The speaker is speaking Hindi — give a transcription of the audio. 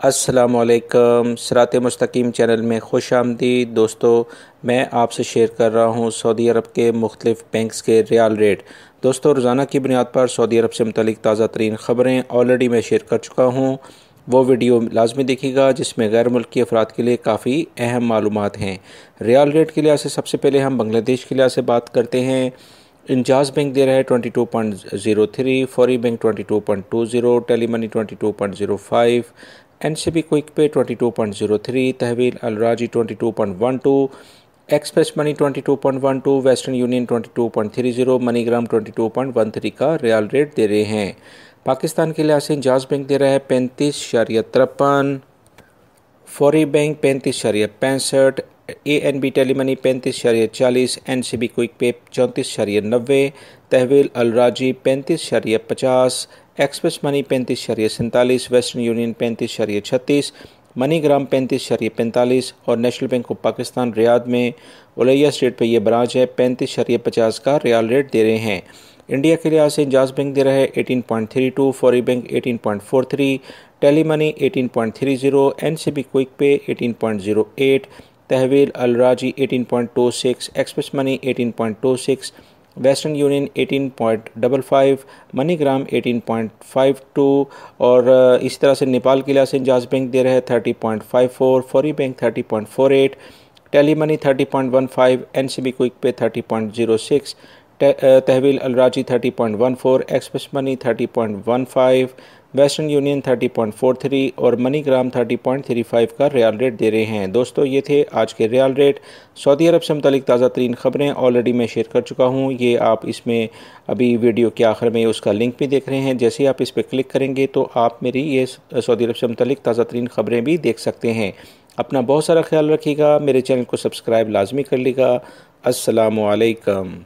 अस्सलामुअलैकुम। सिरात मुस्तकीम चैनल में खुश आमदीद दोस्तों। मैं आपसे शेयर कर रहा हूँ सऊदी अरब के मुख्तलिफ़ बैंक्स के रियाल रेट। दोस्तों, रोज़ाना की बुनियाद पर सऊदी अरब से मुतल्लिक़ ताज़ा तरीन खबरें ऑलरेडी मैं शेयर कर चुका हूँ। वो वीडियो लाजमी देखिएगा जिसमें गैर मुल्की अफराद के लिए काफ़ी अहम मालूमात हैं। रियाल रेट के लिहाज से सबसे पहले हम बांग्लादेश के लिहाज से बात करते हैं। इंजाज बैंक दे रहा है 22.03, Fawri bank 22.20, Tele money 22.05, NCB quick pay 22.03, Tahweel Alrajhi 22.12, express money 22.12, Western Union 22.30, MoneyGram 22.13 का रियाल रेट दे रहे हैं। पाकिस्तान के लिहाज से इंजाज बैंक दे रहा है 35.53, फौरी bank 35.65, ANB tele money 35.40, NCB quick pay 34.90, तहवील अलराजी 35.50, express money 35.47, Western Union 35.36, MoneyGram 35.45 और National Bank of Pakistan Riyadh में उलैया स्ट्रीट पे ये ब्रांच है 35.50 का रियाल रेट दे रहे हैं। इंडिया के लिहाज से इंजाज बैंक दे रहा है 18.32, फौरी bank 18.43, tele money 18.30, NCB quick pay 18.08, तहवील अलराजी 18.26, express money 18.26, Western Union 18.55, MoneyGram 18.52 और इसी तरह से नेपाल के लिहाज से इंजाज बैंक दे रहा है 30.54, फौरी bank 30.48, tele money 30.15, NCB quick pay 30.06, तहवील अलराजी 30.14, एक्सप्रेस मनी 30.15, वेस्टर्न यूनियन 30.43 और मनीग्राम 30.35 का रियाल रेट दे रहे हैं। दोस्तों, ये थे आज के रियाल रेट। सऊदी अरब से मुतल्लिक़ ताज़ा तरीन खबरें ऑलरेडी मैं शेयर कर चुका हूँ। ये आप इसमें अभी वीडियो के आखिर में उसका लिंक भी देख रहे हैं। जैसे ही आप इस पर क्लिक करेंगे तो आप मेरी ये सऊदी अरब से मुतल्लिक़ ताज़ा तरीन खबरें भी देख सकते हैं। अपना बहुत सारा ख्याल रखिएगा। मेरे चैनल को सब्सक्राइब लाजमी कर लीजिएगा। अस्सलामु अलैकुम।